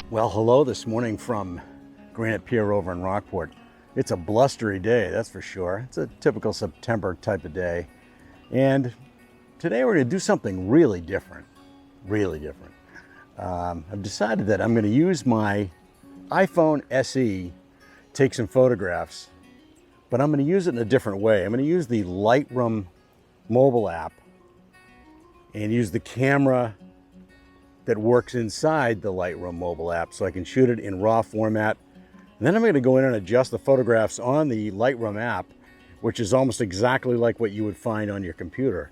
Well, hello this morning from Granite Pier over in Rockport. It's a blustery day, that's for sure. It's a typical September type of day. And today we're going to do something really different. I've decided that I'm going to use my iPhone SE, take some photographs, but I'm going to use it in a different way. I'm going to use the Lightroom Mobile app and use the camera that works inside the Lightroom Mobile app so I can shoot it in RAW format. And then I'm going to go in and adjust the photographs on the Lightroom app, which is almost exactly like what you would find on your computer.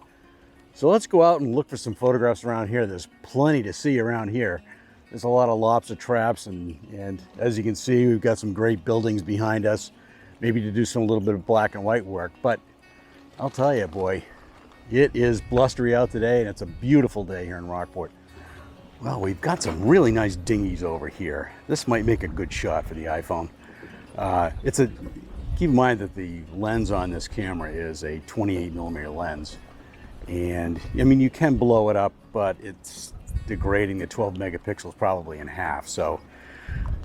So let's go out and look for some photographs around here. There's plenty to see around here. There's a lot of lobster traps, and as you can see, we've got some great buildings behind us, maybe to do some little bit of black and white work. But I'll tell you, boy, it is blustery out today, and it's a beautiful day here in Rockport. Well, we've got some really nice dinghies over here. This might make a good shot for the iPhone. Keep in mind that the lens on this camera is a 28mm lens. And I mean, you can blow it up, but it's degrading the 12 megapixels probably in half. So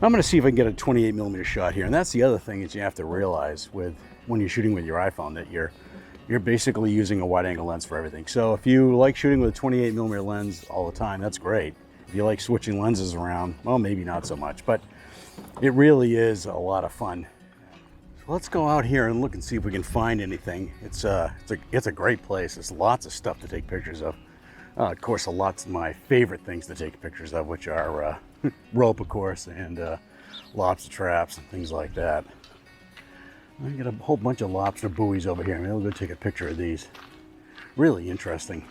I'm going to see if I can get a 28mm shot here. And that's the other thing that you have to realize when you're shooting with your iPhone, that you're basically using a wide angle lens for everything. So if you like shooting with a 28mm lens all the time, that's great. If you like switching lenses around, well, maybe not so much, but it really is a lot of fun. So let's go out here and look and see if we can find anything. It's a great place. There's lots of stuff to take pictures of. Of course, lots of my favorite things to take pictures of, which are rope, of course, and lobster traps and things like that. I got a whole bunch of lobster buoys over here. Maybe I'll go take a picture of these. Really interesting.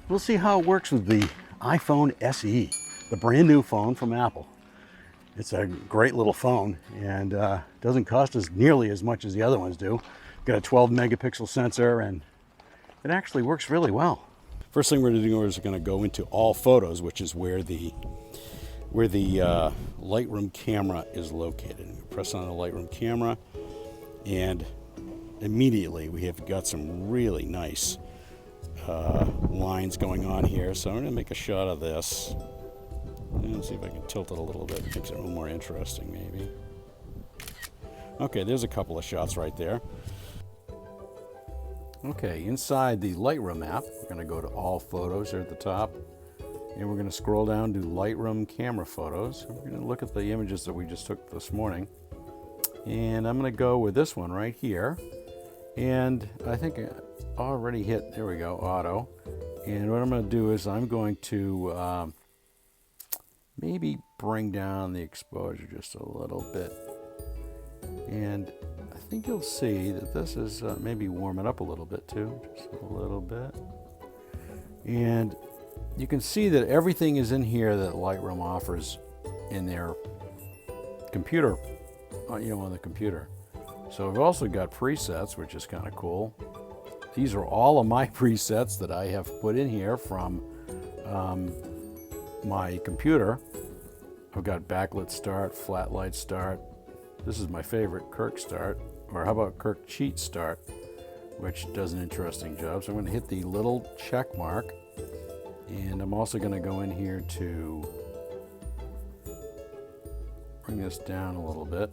We'll see how it works with the iPhone SE, the brand new phone from Apple. It's a great little phone, and doesn't cost us nearly as much as the other ones do. Got a 12 megapixel sensor, and it actually works really well. First thing we're going to do is going to go into all photos, which is where the Lightroom camera is located. We press on the Lightroom camera, and immediately we have got some really nice lines going on here. So I'm going to make a shot of this and see if I can tilt it a little bit. It makes it a little more interesting, maybe. Okay, there's a couple of shots right there. Okay, inside the Lightroom app, we're going to go to all photos here at the top, and we're going to scroll down to Lightroom camera photos. We're going to look at the images that we just took this morning, and I'm going to go with this one right here. And I think I already hit, there we go, auto. And what I'm going to do is I'm going to maybe bring down the exposure just a little bit. And I think you'll see that this is maybe warm it up a little bit too, just a little bit. And you can see that everything is in here that Lightroom offers in their computer, on the computer. So we've also got presets, which is kind of cool. These are all of my presets that I have put in here from my computer. I've got backlit start, flat light start. This is my favorite, Kirk start, or how about Kirk cheat start, which does an interesting job. So I'm going to hit the little check mark, and I'm also going to go in here to bring this down a little bit.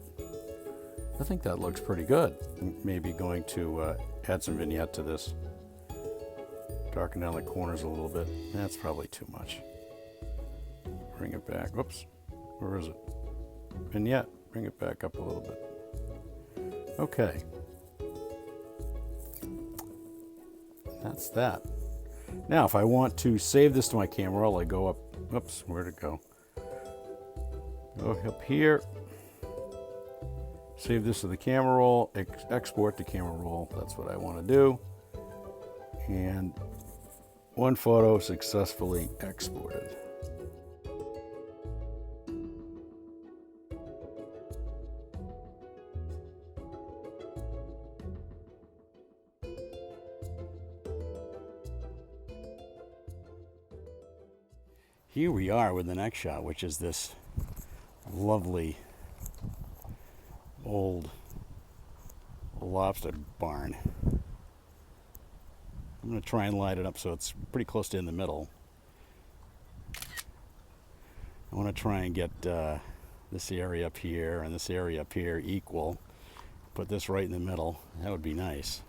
I think that looks pretty good. Maybe going to add some vignette to this. Darken down the corners a little bit. That's probably too much. Bring it back. Whoops. Where is it? Vignette. Bring it back up a little bit. Okay. That's that. Now, if I want to save this to my camera roll, I go up. Whoops. Where'd it go? Go up here. Save this to the camera roll, export to camera roll. That's what I want to do. And one photo successfully exported. Here we are with the next shot, which is this lovely old lobster barn. I'm going to try and light it up so it's pretty close to in the middle. I want to try and get this area up here and this area up here equal. Put this right in the middle. That would be nice.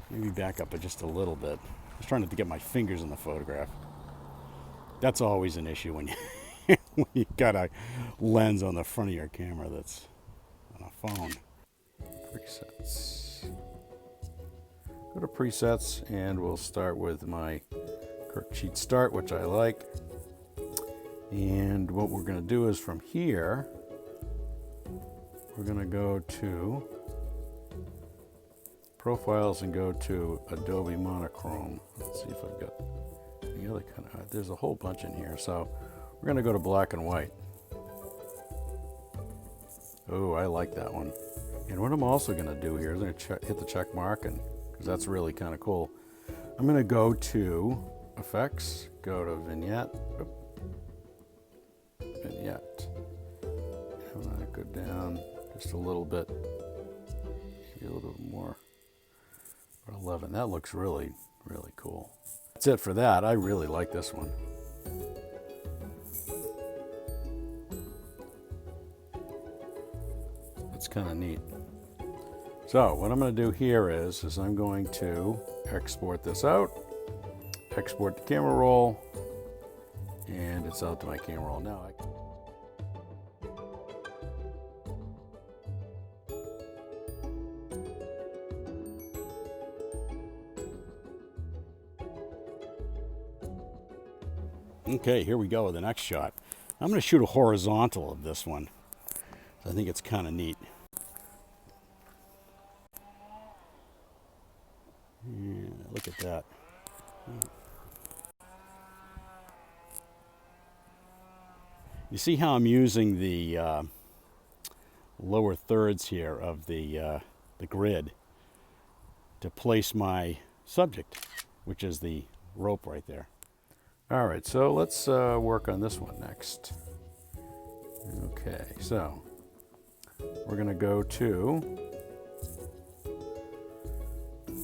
Maybe back up just a little bit. I was trying not to get my fingers in the photograph. That's always an issue when you when you've got a lens on the front of your camera that's on a phone. Presets. Go to presets and we'll start with my Kirk Sheet Start, which I like. And what we're going to do is from here, we're going to go to Profiles and go to Adobe Monochrome. Let's see if I've got the other kind of, there's a whole bunch in here. So we're going to go to black and white. Oh, I like that one. And what I'm also going to do here is I'm going to hit the check mark, and because that's really kind of cool. I'm going to go to Effects, go to Vignette. Vignette. I'm going to go down just a little bit, maybe a little bit more. 11. That looks really, really cool. That's it for that. I really like this one. It's kind of neat. So what I'm going to do here is I'm going to export this out, export the camera roll, and it's out to my camera roll. Now okay, here we go with the next shot. I'm going to shoot a horizontal of this one. I think it's kind of neat. Yeah, look at that. You see how I'm using the lower thirds here of the grid to place my subject, which is the rope right there. All right, so let's work on this one next. Okay, so we're going to go to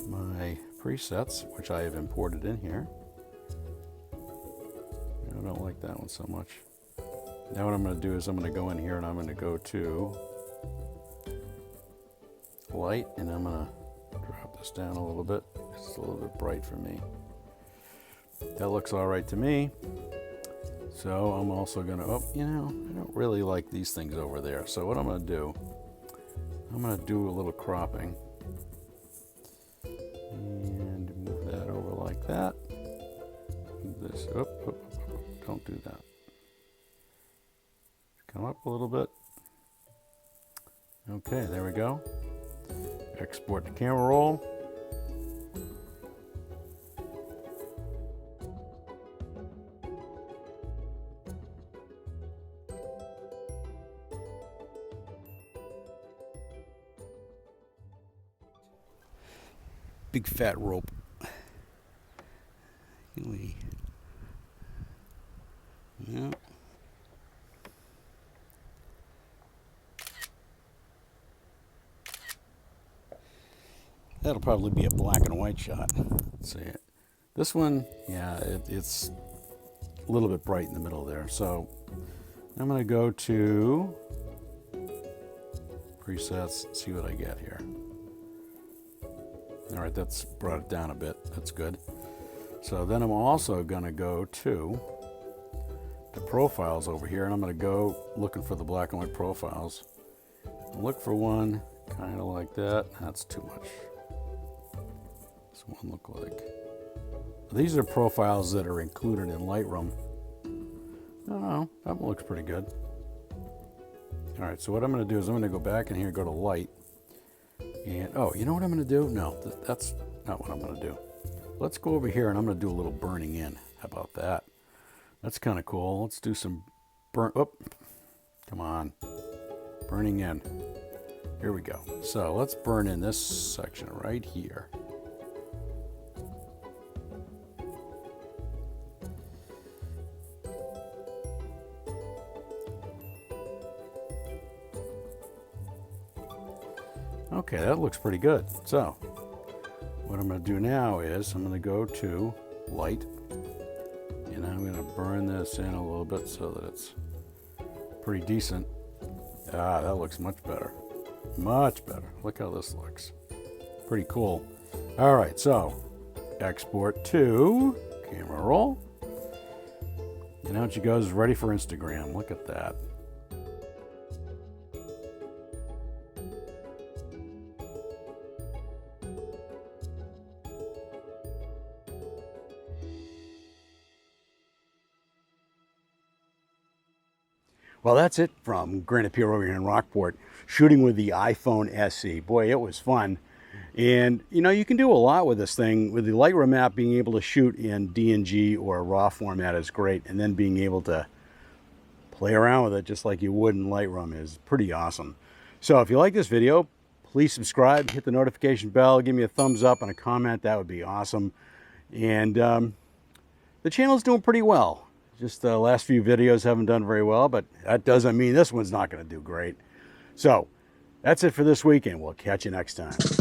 my presets, which I have imported in here. I don't like that one so much. Now what I'm going to do is I'm going to go in here and I'm going to go to light, and I'm going to drop this down a little bit. It's a little bit bright for me. That looks all right to me. So I'm also going to, oh, you know, I don't really like these things over there. So what I'm going to do, I'm going to do a little cropping and move that over like that. Move this up, don't do that. Come up a little bit. Okay, there we go. Export the camera roll. Big fat rope. Yeah. That'll probably be a black and white shot. Let's see it. This one, yeah, it's a little bit bright in the middle there. So I'm going to go to presets, see what I get here. All right, that's brought it down a bit. That's good. So then I'm also going to go to the profiles over here, and I'm going to go looking for the black and white profiles. Look for one kind of like that. That's too much. This one look like. These are profiles that are included in Lightroom. Oh, that one looks pretty good. All right, so what I'm going to do is I'm going to go back in here, go to light. And, oh, you know what I'm going to do? No, that's not what I'm going to do. Let's go over here and I'm going to do a little burning in. How about that? That's kind of cool. Let's do some burn. Oh, come on. Burning in. Here we go. So let's burn in this section right here. Okay, that looks pretty good. So what I'm going to do now is I'm going to go to light, and And I'm going to burn this in a little bit so that it's pretty decent. Ah, that looks much better. Much better. Look how this looks. Pretty cool. All right, so export to camera roll. And out she goes, ready for Instagram. Look at that. Well, that's it from Granite Pier over here in Rockport, shooting with the iPhone SE. Boy, it was fun. And, you know, you can do a lot with this thing. With the Lightroom app, being able to shoot in DNG or RAW format is great. And then being able to play around with it just like you would in Lightroom is pretty awesome. So if you like this video, please subscribe, hit the notification bell, give me a thumbs up and a comment. That would be awesome. And the channel's doing pretty well. Just the last few videos haven't done very well, but that doesn't mean this one's not going to do great. So that's it for this week, and we'll catch you next time.